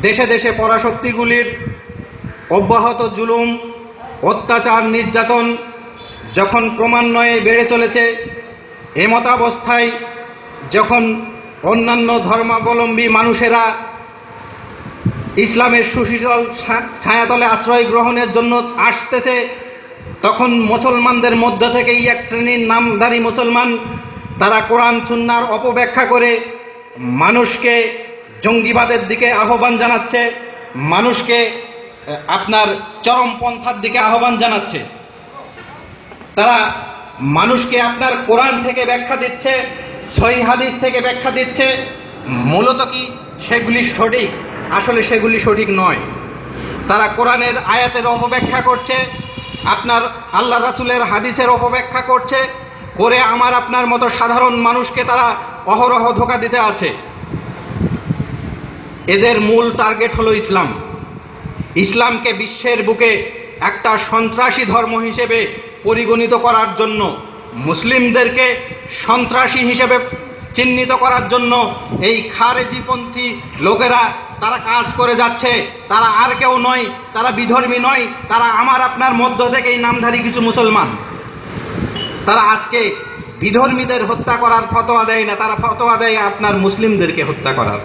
দেশে দেশে পরাশক্তিগুলির অব্যাহত জুলুম, অত্যাচার, নির্যাতন যখন ক্রমান্বয়ে বেড়ে চলেছে, এমতাবস্থায় যখন অন্যান্য ধর্মাবলম্বী মানুষেরা ইসলামের সুশীতল ছায়াতলে আশ্রয় গ্রহণের জন্য আসতেছে, তখন মুসলমানদের মধ্য থেকেই এক শ্রেণীর নামধারী মুসলমান তারা কোরআন সুন্নাহর অপব্যাখ্যা করে মানুষকে জঙ্গিবাদের দিকে আহ্বান জানাচ্ছে, মানুষকে আপনার চরমপন্থার দিকে আহ্বান জানাচ্ছে। তারা মানুষকে আপনার কোরআন থেকে ব্যাখ্যা দিচ্ছে, সহিহ হাদিস থেকে ব্যাখ্যা দিচ্ছে, মূলত কি সেগুলি সঠিক? আসলে সেগুলি সঠিক নয়। তারা কোরআনের আয়াতের অপব্যাখ্যা করছে, আপনার আল্লাহ রাসূলের হাদিসের অপব্যাখ্যা করছে, করে আমার আপনার মতো সাধারণ মানুষকে তারা অহরহ ধোঁকা দিতে আছে। এদের মূল টার্গেট হলো ইসলাম। ইসলামকে বিশ্বের বুকে একটা সন্ত্রাসী ধর্ম হিসেবে পরিগণিত করার জন্য, মুসলিমদেরকে সন্ত্রাসী হিসেবে চিহ্নিত করার জন্য এই খারেজিপন্থী লোকেরা তারা কাজ করে যাচ্ছে। তারা আর কেউ নয়, তারা বিধর্মী নয়, তারা আমার আপনার মধ্য থেকেই নামধারী কিছু মুসলমান। তারা আজকে বিধর্মীদের হত্যা করার ফতোয়া দেয় না, তারা ফতোয়া দেয় আপনার মুসলিমদেরকে হত্যা করার।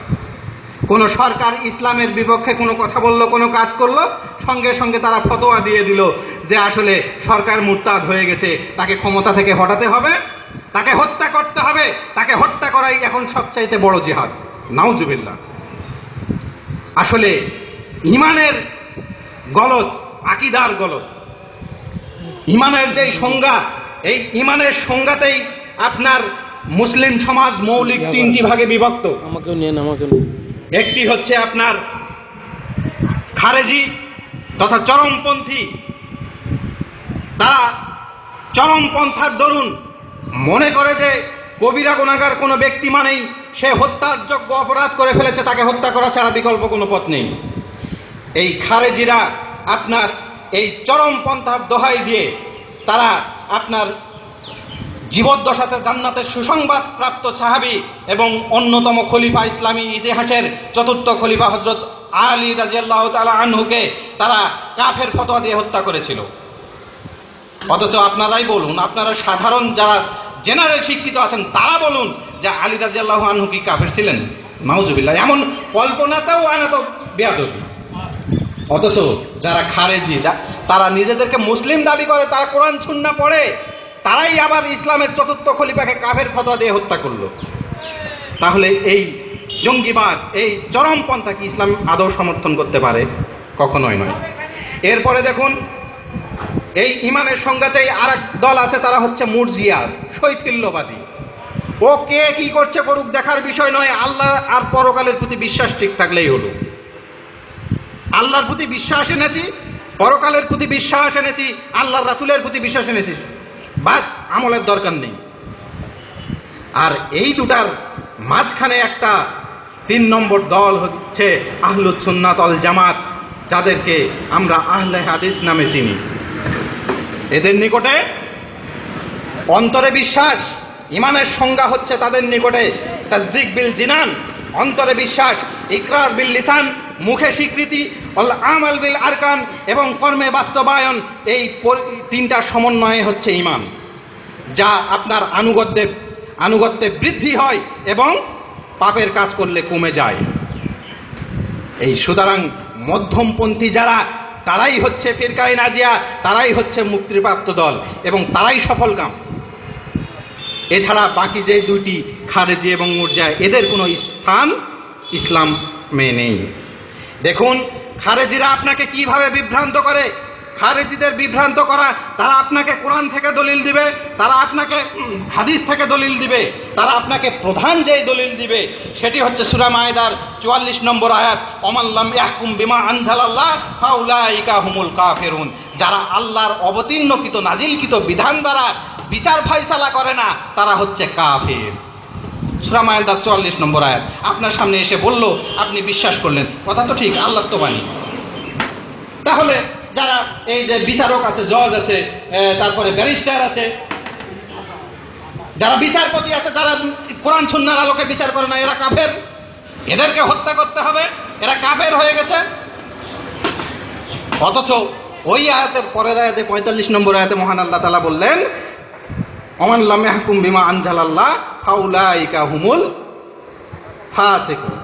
কোনো সরকার ইসলামের বিপক্ষে কোনো কথা বলল, কোনো কাজ করলো, সঙ্গে সঙ্গে তারা ফতোয়া দিয়ে দিল যে আসলে সরকার মুরতাদ হয়ে গেছে, তাকে ক্ষমতা থেকে হটাতে হবে, তাকে হত্যা করতে হবে, তাকে হত্যা করাই এখন সবচাইতে বড় জিহাদ। নাউজুবিল্লাহ। আসলে ইমানের গলত, আকীদার গলত। ইমানের যেই সংজ্ঞা, এই ইমানের সংজ্ঞাতেই আপনার মুসলিম সমাজ মৌলিক তিনটি ভাগে বিভক্ত। একটি হচ্ছে আপনার খারেজি তথা চরমপন্থী। তারা চরমপন্থার দরুন মনে করে যে কবিরা গুনাহগার কোনো ব্যক্তি মানেই সে হত্যার যোগ্য অপরাধ করে ফেলেছে, তাকে হত্যা করা ছাড়া বিকল্প কোনো পথ নেই। এই খারেজিরা আপনার এই চরমপন্থার দোহাই দিয়ে তারা আপনার জীবদ্দশাতে জান্নাতের সুসংবাদ প্রাপ্ত সাহাবী এবং অন্যতম খলিফা, ইসলামী ইতিহাসের চতুর্থ খলিফা হযরত আলী রাদিয়াল্লাহু তাআলা আনহুকে তারা কাফের ফতোয়া দিয়ে হত্যা করেছিল। অথচ আপনারাই বলুন, আপনারা সাধারণ যারা জেনারেল শিক্ষিত আছেন তারা বলুন যে আলী রাদিয়াল্লাহু আনহু কি কাফের ছিলেন? নাউজুবিল্লাহ। এমন কল্পনাতেও আনা তো বেয়াদবি। অথচ যারা খারেজি, তারা নিজেদেরকে মুসলিম দাবি করে, তারা কোরআন সুন্নাহ পড়ে, তারাই আবার ইসলামের চতুর্থ খলিফাকে কাফের ফতোয়া দিয়ে হত্যা করলো। তাহলে এই জঙ্গিবাদ, এই চরমপন্থা কি ইসলাম আদৌ সমর্থন করতে পারে? কখনোই নয়। এরপরে দেখুন, এই ইমানের সংজ্ঞাতেই আর এক দল আছে, তারা হচ্ছে মুরজিয়া, শৈথিল্যবাদী। ও কে কি করছে করুক, দেখার বিষয় নয়, আল্লাহ আর পরকালের প্রতি বিশ্বাস ঠিক থাকলেই হলো। আল্লাহর প্রতি বিশ্বাস এনেছি, পরকালের প্রতি বিশ্বাস এনেছি, আল্লাহর রাসূলের প্রতি বিশ্বাস এনেছি, বাস, আমলের দরকার নেই। আর এই দুটার মাঝখানে একটা 3 নম্বর দল হচ্ছে আহলুস সুন্নাত ওয়াল জামাত, যাদেরকে আমরা আহলে হাদিস নামে চিনি। এদের নিকটে অন্তরে বিশ্বাস, ইমানের সংজ্ঞা হচ্ছে তাদের নিকটে তাসদিক বিল জিনান, অন্তরে বিশ্বাস, ইকরার বিল লিসান, মুখে স্বীকৃতি, ওয়াল আমাল বিল আরকান, এবং কর্মে বাস্তবায়ন। এই 3টার সমন্বয়ে হচ্ছে ঈমান, যা আপনার আনুগত্যে বৃদ্ধি হয় এবং পাপের কাজ করলে কমে যায়। এই সুতরাং মধ্যমপন্থী যারা, তারাই হচ্ছে ফিরকায়ে নাজিয়া, তারাই হচ্ছে মুক্তিপ্রাপ্ত দল এবং তারাই সফলকাম। এছাড়া বাকি যে দুইটি খারেজি এবং মুরজিয়া, এদের কোনো স্থান ইসলামে নেই। দেখুন খারেজিরা আপনাকে কিভাবে বিভ্রান্ত করে। খারেজিদের বিভ্রান্ত করা, তারা আপনাকে কোরআন থেকে দলিল দিবে, তারা আপনাকে হাদিস থেকে দলিল দিবে, তারা আপনাকে প্রধান যেই দলিল দিবে সেটি হচ্ছে সূরা মায়েদার 44 নম্বর আয়াত, ওমান লাম ইয়াহকুম বিমা আনজালাল্লাহ ফাউলাইকা হুমুল কাফিরুন। যারা আল্লাহর অবতীর্ণকৃত নাজিলকৃত বিধান দ্বারা বিচার ফয়সালা করে না, তারা হচ্ছে কাফির। সূরা মায়েদার 44 নম্বর আয়াত আপনার সামনে এসে বলল, আপনি বিশ্বাস করলেন, কথা তো ঠিক, আল্লাহর তো বাণী। তাহলে যারা এই যে বিচারক আছে, জজ আছে, তারপরে ব্যারিস্টার আছে, যারা বিচারপতি আছে, যারা কোরআন সুন্নাহর আলোকে বিচার করে না, এরা কাফের। এদেরকে হত্যা করতে হবে, এরা কাফের হয়ে গেছে। অথচ ওই আয়াতের পরের আয়াতে 45 নম্বর আয়াতে মহান আল্লাহ তাআলা বললেন, ওমান লাম ইয়াহকুম বিমা আনজালাল্লাহ ফাউলাইকা হুমুল ফাসিকুন,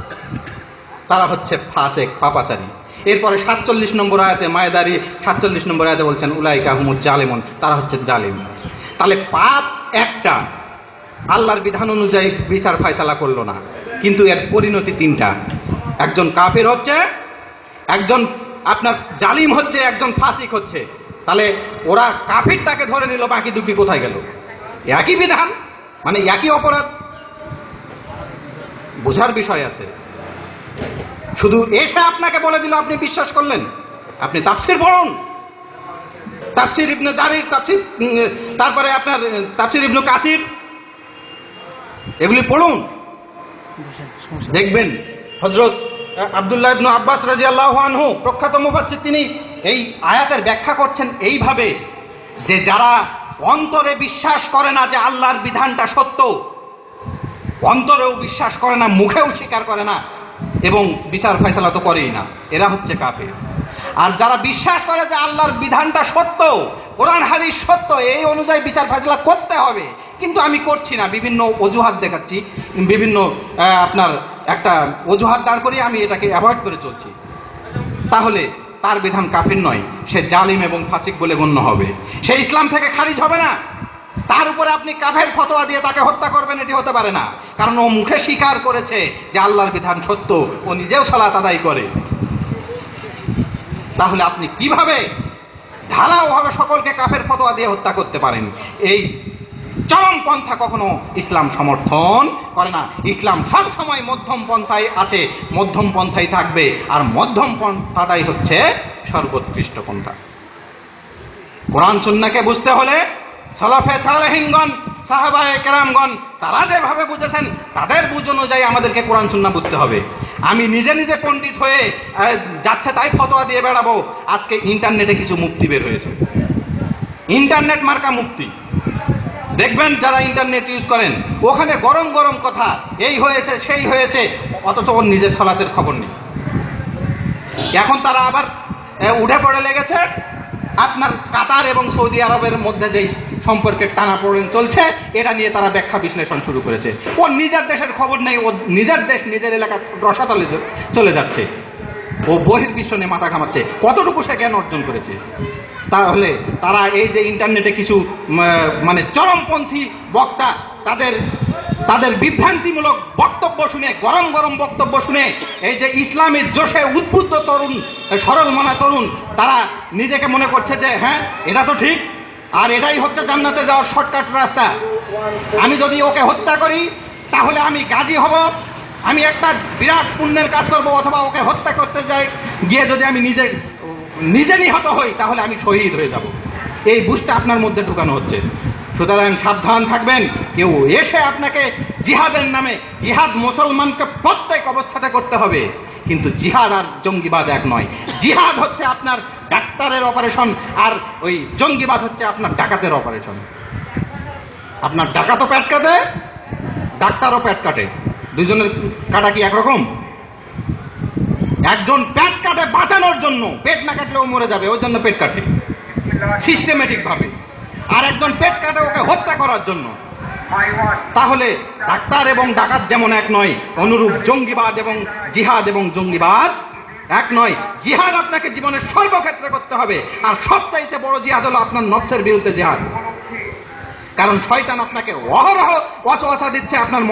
তারা হচ্ছে ফাসিক, পাপাচারী। এরপরে 47 নম্বর আয়াতে মায়দারি 47 নম্বর আয়াতে বলছেন উলাইকা হুমুজ জালিমুন, তারা হচ্ছে জালিম। তাহলে পাপ একটা, আল্লাহর বিধান অনুযায়ী বিচার ফয়সালা করলো না, কিন্তু এর পরিণতি তিনটা। একজন কাফের হচ্ছে, একজন আপনার জালিম হচ্ছে, একজন ফাসিক হচ্ছে। তাহলে ওরা কাফিরটাকে ধরে নিল, বাকি দুটি কোথায় গেল? একই বিধান, মানে একই অপরাধ। বোঝার বিষয় আছে। শুধু এসে আপনাকে বলে দিল, আপনি বিশ্বাস করলেন? আপনি তাফসির পড়ুন, তাফসির ইবনে জারির, তাফসির, তারপরে আপনার তাফসির ইবনে কাসির, এগুলি পড়ুন, দেখবেন হযরত আব্দুল্লাহ ইবনে আব্বাস রাদিয়াল্লাহু আনহু প্রখ্যাত মুফাসসির, তিনি এই আয়াতের ব্যাখ্যা করছেন এইভাবে যে যারা অন্তরে বিশ্বাস করে না যে আল্লাহর বিধানটা সত্য, অন্তরেও বিশ্বাস করে না, মুখেও স্বীকার করে না, এবং বিচার ফয়সালা তো করেই না, এরা হচ্ছে কাফের। আর যারা বিশ্বাস করে যে আল্লাহর বিধানটা সত্য, কোরআন হাদিস সত্য, এই অনুযায়ী বিচার ফয়সালা করতে হবে, কিন্তু আমি করছি না, বিভিন্ন অজুহাত দেখাচ্ছি, বিভিন্ন আপনার একটা অজুহাত দাঁড় করিয়ে আমি এটাকে অ্যাভয়েড করে চলছি, তাহলে তার বিধান কাফির নয়, সে জালিম এবং ফাসিক বলে গণ্য হবে, সে ইসলাম থেকে খারিজ হবে না। তার উপরে আপনি কাফের ফতোয়া দিয়ে তাকে হত্যা করবেন, এটি হতে পারে না, কারণ ও মুখে স্বীকার করেছে যে আল্লাহর বিধান সত্য, ও নিজেও সালাত আদায় করে। তাহলে আপনি কিভাবে ঢালাওভাবে সকলকে কাফের ফতোয়া দিয়ে হত্যা করতে পারেন? এই চরম পন্থা কখনো ইসলাম সমর্থন করে না। ইসলাম সব সময় মধ্যম পন্থায় আছে, মধ্যম পন্থায় থাকবে, আর মধ্যম পন্থাটাই হচ্ছে সর্বোৎকৃষ্ট পন্থা। কোরআন সুন্নাহকে বুঝতে হলে সালাফে সালেহিনগণ, সাহাবায়ে কেরামগণ তারা যেভাবে বুঝেছেন তাদের বুঝ অনুযায়ী আমাদেরকে কোরআন সুন্নাহ বুঝতে হবে। আমি নিজে নিজে পণ্ডিত হয়ে যাচ্ছে তাই ফতোয়া দিয়ে বেড়াবো। আজকে ইন্টারনেটে কিছু মুফতি বের হয়েছে, ইন্টারনেট মার্কা মুফতি, দেখবেন যারা ইন্টারনেট ইউজ করেন, ওখানে গরম গরম কথা, এই হয়েছে সেই হয়েছে, অথচ ওর নিজের সালাতের খবর নেই। এখন তারা আবার উঠে পড়ে লেগেছে আপনার কাতার এবং সৌদি আরবের মধ্যে যেই সম্পর্কের টানাপোড়েন চলছে, এটা নিয়ে তারা ব্যাখ্যা বিশ্লেষণ শুরু করেছে। ওর নিজের দেশের খবর নেই, ও নিজের দেশ নিজের এলাকা রসাতলে চলে যাচ্ছে, ও বহির্বিশ্ব নিয়ে মাথা ঘামাচ্ছে। কতটুকু সে জ্ঞান অর্জন করেছে? তাহলে তারা এই যে ইন্টারনেটে কিছু মানে চরমপন্থী বক্তা, তাদের বিভ্রান্তিমূলক বক্তব্য শুনে, গরম গরম বক্তব্য শুনে, এই যে ইসলামের জোশে উদ্বুদ্ধ তরুণ, সরল মনা তরুণ, তারা নিজেকে মনে করছে যে হ্যাঁ এটা তো ঠিক, আর এটাই হচ্ছে জান্নাতে যাওয়ার শর্টকাট রাস্তা। আমি যদি ওকে হত্যা করি তাহলে আমি গাজী হব, আমি একটা বিরাট পুণ্যের কাজ করব, অথবা ওকে হত্যা করতে যাই গিয়ে যদি আমি নিজে নিহত হই তাহলে আমি শহীদ হয়ে যাব। এই বুঝটা আপনার মধ্যে ঢুকানো হচ্ছে। সুতরাং সাবধান থাকবেন। কেউ এসে আপনাকে জিহাদের নামে, জিহাদ মুসলমানকে প্রত্যেক অবস্থাতে করতে হবে, কিন্তু জিহাদ আর জঙ্গিবাদ এক নয়। জিহাদ হচ্ছে আপনার ডাক্তারের অপারেশন, আর ওই জঙ্গিবাদ হচ্ছে আপনার ডাকাতের অপারেশন। আপনার ডাকাতও পেট কাটে, ডাক্তারও পেট কাটে, দুজনের কাটা কি একরকম? একজন পেট কাটে বাঁচানোর জন্য, পেট না কাটলেও মরে যাবে ওই জন্য পেট কাটে সিস্টেমেটিক ভাবে, আর একজন পেট কাটে ওকে হত্যা করার জন্য। তাহলে ডাক্তার এবং ডাকাত যেমন এক নয়, অনুরূপ জঙ্গিবাদ এবং জিহাদ এবং জঙ্গিবাদ এক নয়। জিহাদ আপনাকে জীবনের সর্বক্ষেত্রে করতে হবে, আর সবচাইতে বড় জিহাদ হলো আপনার নফসের বিরুদ্ধে জিহাদ। কারণ শয়তান আপনাকে অহরহ ওয়াসওয়াসা দিচ্ছে, আপনার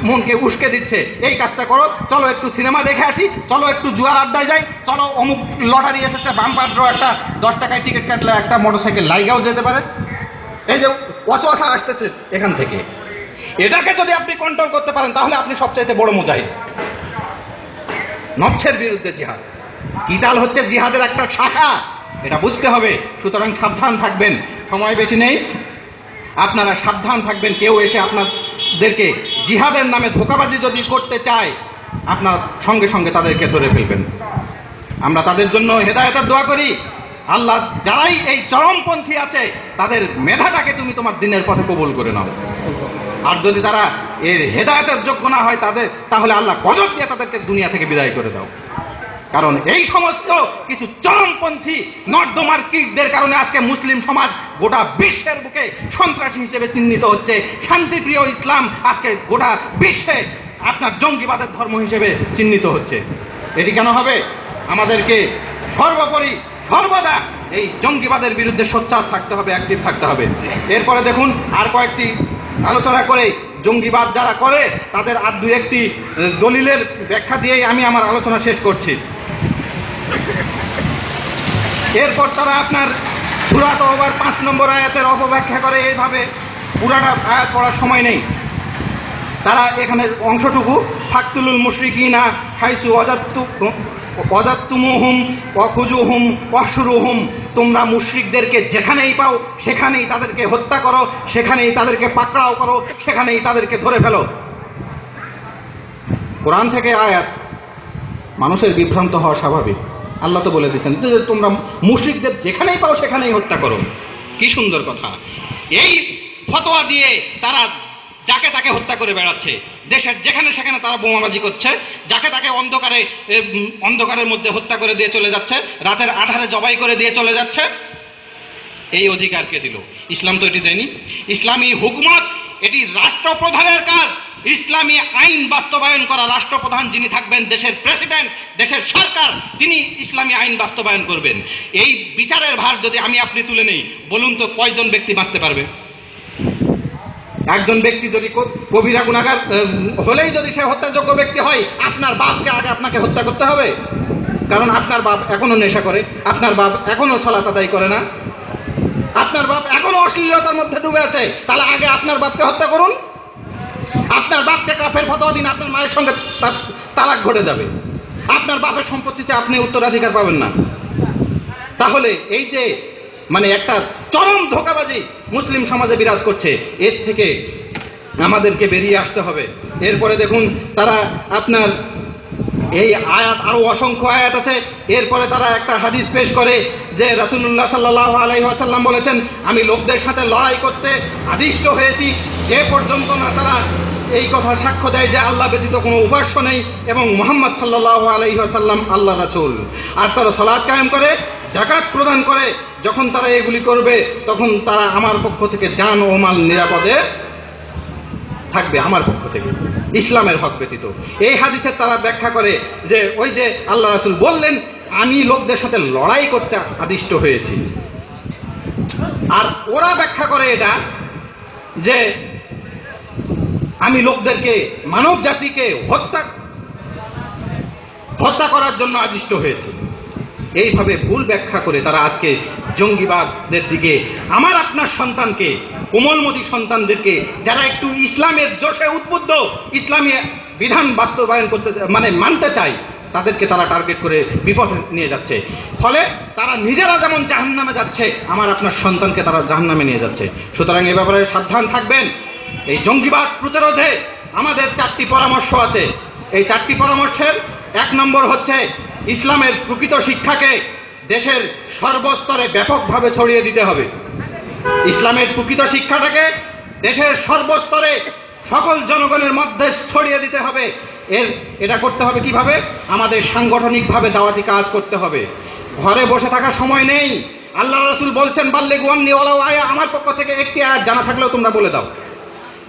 মনকে উস্কে দিচ্ছে, এই কাজটা করো, চলো একটু সিনেমা দেখে আছি, চলো একটু জুয়ার আড্ডায় যাই, চলো অমুক লটারি এসেছে, বাম্পার ড্র, একটা 10 টাকায় টিকিট কাটলে একটা মোটরসাইকেল লাইগাও যেতে পারে। এই যে ওয়াসওয়াসা আসতেছে এখান থেকে, এটাকে যদি আপনি কন্ট্রোল করতে পারেন তাহলে আপনি সবচাইতে বড় মুজাহিদ। নফসের বিরুদ্ধে জিহাদ, কিতাল হচ্ছে জিহাদের একটা শাখা, এটা বুঝতে হবে। সুতরাং সাবধান থাকবেন, সময় বেশি নেই, আপনারা সাবধান থাকবেন। কেউ এসে আপনাদেরকে জিহাদের নামে ধোঁকাবাজি যদি করতে চায়, আপনারা সঙ্গে সঙ্গে তাদেরকে ধরে ফেলবেন। আমরা তাদের জন্য হেদায়েতের দোয়া করি। আল্লাহ যারাই এই চরমপন্থী আছে তাদের মেধাটাকে তুমি তোমার দিনের পথে কবুল করে নাও। আর যদি তারা এর হেদায়েতের যোগ্য না হয় তাহলে আল্লাহ গজব দিয়ে তাদেরকে দুনিয়া থেকে বিদায় করে দাও। কারণ এই সমস্ত কিছু চরমপন্থী নর্দমার কীটদের কারণে আজকে মুসলিম সমাজ গোটা বিশ্বের বুকে সন্ত্রাসী হিসেবে চিহ্নিত হচ্ছে। শান্তিপ্রিয় ইসলাম আজকে গোটা বিশ্বে আপনার জঙ্গিবাদের ধর্ম হিসেবে চিহ্নিত হচ্ছে। এটি কেন হবে? আমাদেরকে সর্বোপরি সর্বদা এই জঙ্গিবাদের বিরুদ্ধে সোচ্চার থাকতে হবে, অ্যাক্টিভ থাকতে হবে। এরপরে দেখুন আর কয়েকটি আলোচনা করে জঙ্গিবাদ যারা করে তাদের আর দু একটি দলিলের ব্যাখ্যা দিয়েই আমি আমার আলোচনা শেষ করছি। এরপর তারা আপনার সূরা তাওবার 5 নম্বর আয়াতের অপব্যাখ্যা করে এইভাবে, পুরাটা আয়াত পড়ার সময় নেই। তারা এখানে অংশটুকু ফাকতুলুল মুশরিকিনা হাইসু ওয়াজাদতুমুহুম ওয়াখুজুহুম ওয়াহশুরুহুম, তোমরা মুশরিকদেরকে যেখানেই পাও সেখানেই তাদেরকে হত্যা করো, সেখানেই তাদেরকে পাকড়াও করো, সেখানেই তাদেরকে ধরে ফেলো। কোরআন থেকে আয়াত, মানুষের বিভ্রান্ত হওয়া স্বাভাবিক। আল্লাহ তো বলে দিয়েছেন যে তোমরা মুশরিকদের যেখানেই পাও সেখানেই হত্যা করো। কি সুন্দর কথা! এই ফতোয়া দিয়ে তারা যাকে তাকে হত্যা করে বেড়াচ্ছে, দেশের যেখানে সেখানে তারা বোমাবাজি করছে, যাকে তাকে অন্ধকারের মধ্যে হত্যা করে দিয়ে চলে যাচ্ছে, রাতের আধারে জবাই করে দিয়ে চলে যাচ্ছে। এই অধিকার কে দিল? ইসলাম তো এটি দেয়নি। ইসলামী হুকুমত এটি রাষ্ট্রপ্রধানের কাজ। ইসলামী আইন বাস্তবায়ন করা, রাষ্ট্রপ্রধান যিনি থাকবেন, দেশের প্রেসিডেন্ট, দেশের সরকার, তিনি ইসলামী আইন বাস্তবায়ন করবেন। এই বিচারের ভার যদি আমি আপনি তুলে নেই, বলুন তো কয়জন ব্যক্তি বাঁচতে পারবে? একজন ব্যক্তি যদি কবিরা গুনাহগার হলেই যদি সে হত্যাযোগ্য ব্যক্তি হয়, আপনার বাপকে আগে আপনাকে হত্যা করতে হবে, কারণ আপনার বাপ এখনো নেশা করে, আপনার বাপ এখনো সালাত আদায় করে না, আপনার বাপ এখনো অশ্লীলতার মধ্যে ডুবে আছে, তাহলে আগে আপনার বাপকে হত্যা করুন। আপনার বাপকে কাফের ফতোয়া দিন, আপনার মায়ের সঙ্গে তালাক ঘটে যাবে, আপনার বাপের সম্পত্তিতে আপনি উত্তরাধিকার পাবেন না। তাহলে এই যে একটা চরম ধোঁকাবাজি মুসলিম সমাজে বিরাজ করছে, এর থেকে আমাদেরকে বেরিয়ে আসতে হবে। এরপরে দেখুন তারা আপনার এই আয়াত, আরো অসংখ্য আয়াত আছে। এরপরে তারা একটা হাদিস পেশ করে যে রাসূলুল্লাহ সাল্লাল্লাহু আলাইহি ওয়াসাল্লাম বলেছেন, আমি লোকদের সাথে লড়াই করতে আদিষ্ট হয়েছি যে পর্যন্ত না তারা এই কথা সাক্ষ্য দেয় যে আল্লাহ ব্যতীত কোনো উপাস্য নেই এবং মুহাম্মদ সাল্লাল্লাহু আলাইহি ওয়াসাল্লাম আল্লাহ রাসূল। আর তারা সালাত কায়েম করে, যাকাত প্রদান করে। যখন তারা এগুলি করবে তখন তারা আমার পক্ষ থেকে জান ও মাল নিরাপদে থাকবে, আমার পক্ষ থেকে, ইসলামের হক ব্যতীত। এই হাদিসের তারা ব্যাখ্যা করে যে ওই যে আল্লাহ রাসূল বললেন, আমি লোকদের সাথে লড়াই করতে আদিষ্ট হয়েছি। আর ওরা ব্যাখ্যা করে এটা যে আমি লোকদেরকে, মানব জাতিকে হত্যা করার জন্য আদিষ্ট হয়েছে। এইভাবে ভুল ব্যাখ্যা করে তারা আজকে জঙ্গিবাদের দিকে আমার আপনার সন্তানকে, কোমলমতি সন্তানদেরকে, যারা একটু ইসলামের জোশে উদ্বুদ্ধ, ইসলামী বিধান বাস্তবায়ন করতে মানতে চায়, তাদেরকে তারা টার্গেট করে বিপথে নিয়ে যাচ্ছে। ফলে তারা নিজেরা যেমন জাহান্নামে যাচ্ছে, আমার আপনার সন্তানকে তারা জাহান্নামে নিয়ে যাচ্ছে। সুতরাং এ ব্যাপারে সাবধান থাকবেন। এই জঙ্গিবাদ প্রতিরোধে আমাদের 4টি পরামর্শ আছে। এই 4টি পরামর্শের 1 নম্বর হচ্ছে ইসলামের প্রকৃত শিক্ষাকে দেশের সর্বস্তরে ব্যাপকভাবে ছড়িয়ে দিতে হবে। ইসলামের প্রকৃত শিক্ষাটাকে দেশের সর্বস্তরে সকল জনগণের মধ্যে ছড়িয়ে দিতে হবে। এটা করতে হবে কিভাবে? আমাদের সাংগঠনিকভাবে দাওয়াতি কাজ করতে হবে। ঘরে বসে থাকার সময় নেই। আল্লাহ রাসূল বলছেন, বাল্লিগু আন্নী ওয়ালাউ আয়া, আমার পক্ষ থেকে একটি আয়াত জানা থাকলেও তোমরা বলে দাও।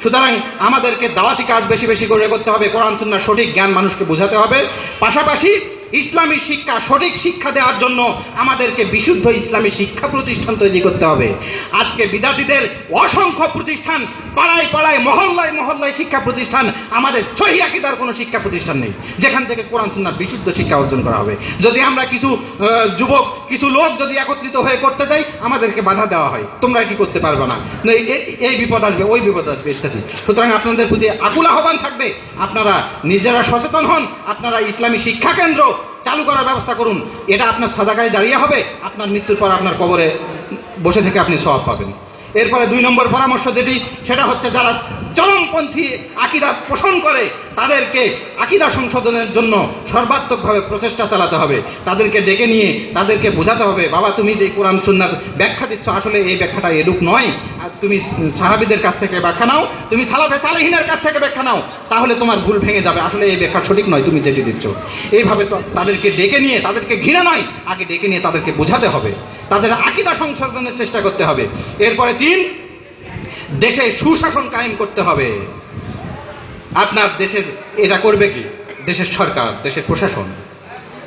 সুতরাং আমাদেরকে দাওয়াতি কাজ বেশি বেশি করে করতে হবে। কোরআন সুন্নাহর সঠিক জ্ঞান মানুষকে বোঝাতে হবে। পাশাপাশি ইসলামী শিক্ষা, সঠিক শিক্ষা দেওয়ার জন্য আমাদেরকে বিশুদ্ধ ইসলামী শিক্ষা প্রতিষ্ঠান তৈরি করতে হবে। আজকে বিদ্যার্থীদের অসংখ্য প্রতিষ্ঠান, পাড়ায় পাড়ায়, মহল্লায় মহল্লায় শিক্ষা প্রতিষ্ঠান, আমাদের সহিহ আকীদার কোনো শিক্ষা প্রতিষ্ঠান নেই যেখান থেকে কোরআন সুন্নাহর বিশুদ্ধ শিক্ষা অর্জন করা হবে। যদি আমরা কিছু যুবক, কিছু লোক যদি একত্রিত হয়ে করতে যাই, আমাদেরকে বাধা দেওয়া হয়, তোমরা এটি করতে পারবে না, এই বিপদ আসবে, ওই বিপদ আসবে ইত্যাদি। সুতরাং আপনাদের প্রতি আকুল আহ্বান থাকবে, আপনারা নিজেরা সচেতন হন, আপনারা ইসলামী শিক্ষা কেন্দ্র চালু করার ব্যবস্থা করুন। এটা আপনার সাদাকায় দাঁড়িয়ে হবে, আপনার মৃত্যুর পর আপনার কবরে বসে থেকে আপনি সওয়াব পাবেন। এরপরে 2 নম্বর পরামর্শ যেটি, সেটা হচ্ছে যারা চরমপন্থী আকীদা পোষণ করে তাদেরকে আকীদা সংশোধনের জন্য সর্বাত্মকভাবে প্রচেষ্টা চালাতে হবে। তাদেরকে ডেকে নিয়ে তাদেরকে বোঝাতে হবে, বাবা তুমি যে কোরআন সুন্নাহর ব্যাখ্যা দিচ্ছ, আসলে এই ব্যাখ্যাটা এরূপ নয়, তুমি সাহাবীদের কাছ থেকে ব্যাখ্যা নাও, তুমি সালাফে সালেহিনের কাছ থেকে ব্যাখ্যা নাও, তাহলে তোমার ভুল ভেঙে যাবে। আসলে এই ব্যাখ্যা সঠিক নয়, তুমি যেটি দিচ্ছ। এইভাবে তো তাদেরকে ডেকে নিয়ে, তাদেরকে ঘৃণা নয়, আগে ডেকে নিয়ে তাদেরকে বোঝাতে হবে, তাদের আকীদা সংশোধনের চেষ্টা করতে হবে। এরপরে 3, দেশে সুশাসন কায়েম করতে হবে। আপনার দেশের এটা করবে কি? দেশের সরকার, দেশের প্রশাসন।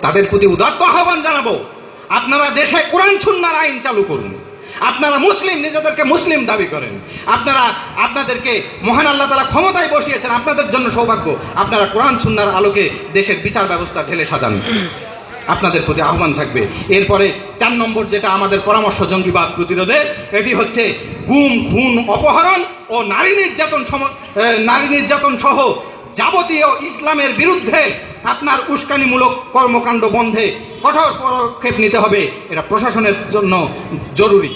তাদের প্রতি উদাত্ত আহ্বান জানাবো, আপনারা দেশে কোরআন সুন্নাহর আইন চালু করুন। আপনারা মুসলিম, নিজেদেরকে মুসলিম দাবি করেন, আপনাদেরকে মহান আল্লাহ তাআলা ক্ষমতায় বসিয়েছেন, আপনাদের জন্য সৌভাগ্য। আপনারা কোরআন সুন্নাহর আলোকে দেশের বিচার ব্যবস্থা ঢেলে সাজান, আপনাদের প্রতি আহ্বান থাকবে। এরপরে 4 নম্বর যেটা আমাদের পরামর্শ জঙ্গিবাদ প্রতিরোধে, এটি হচ্ছে গুম, খুন, অপহরণ ও নারী নির্যাতন সহ যাবতীয় ইসলামের বিরুদ্ধে আপনার উস্কানিমূলক কর্মকাণ্ড বন্ধে কঠোর পদক্ষেপ নিতে হবে। এটা প্রশাসনের জন্য জরুরি।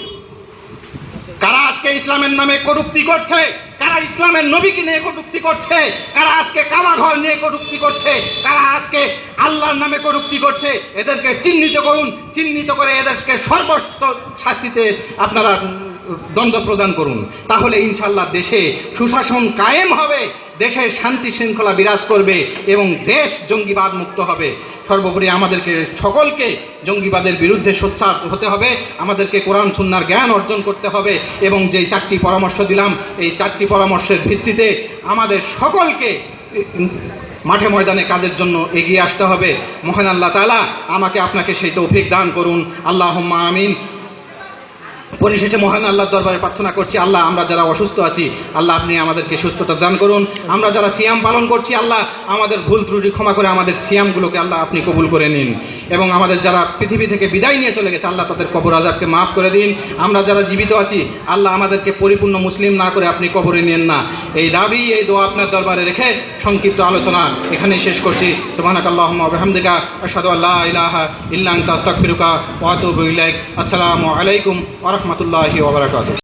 কারা আজকে ইসলামের নামে কটূক্তি করছে, কারা ইসলামের নবীকে নিয়ে কটূক্তি করছে, কারা আজকে কাবাঘর নিয়ে কটূক্তি করছে, কারা আজকে আল্লাহর নামে কটূক্তি করছে, এদেরকে চিহ্নিত করুন। চিহ্নিত করে এদেরকে সর্বোচ্চ শাস্তিতে আপনারা দণ্ড প্রদান করুন। তাহলে ইনশাআল্লাহ দেশে সুশাসন কায়েম হবে, দেশে শান্তি শৃঙ্খলা বিরাজ করবে এবং দেশ জঙ্গিবাদ মুক্ত হবে। সর্বোপরি আমাদেরকে সকলকে জঙ্গিবাদের বিরুদ্ধে সোচ্চার হতে হবে, আমাদেরকে কোরআন সুন্নাহর জ্ঞান অর্জন করতে হবে এবং যেই 4টি পরামর্শ দিলাম, এই 4টি পরামর্শের ভিত্তিতে আমাদের সকলকে মাঠে ময়দানে কাজের জন্য এগিয়ে আসতে হবে। মহান আল্লাহ তাআলা আমাকে আপনাকে সেই তৌফিক দান করুন। আল্লাহুম্মা আমিন। পরিশেষে মহান আল্লাহর দরবারে প্রার্থনা করছি, আল্লাহ আমরা যারা অসুস্থ আছি, আল্লাহ আপনি আমাদেরকে সুস্থতা দান করুন। আমরা যারা সিয়াম পালন করছি, আল্লাহ আমাদের ভুল ত্রুটি ক্ষমা করে আমাদের সিয়ামগুলোকে আল্লাহ আপনি কবুল করে নিন। এবং আমাদের যারা পৃথিবী থেকে বিদায় নিয়ে চলে গেছে, আল্লাহ তাদের কবর আযাবকে মাফ করে দিন। আমরা যারা জীবিত আছি, আল্লাহ আমাদেরকে পরিপূর্ণ মুসলিম না করে আপনি কবরে নেন না। এই দাবি, এই দোয়া আপনার দরবারে রেখে সংক্ষিপ্ত আলোচনা এখানেই শেষ করছি। সুবহানাকাল্লাহুম্মা ওয়া বিহামদিকা আশহাদু আল্লা ইলাহা ইল্লা আনতা আস্তাগফিরুকা ওয়া আতুবু ইলাইক। আসসালামু আলাইকুম ওয়া রাহমাতুল্লাহি ওয়া বারাকাতুহু।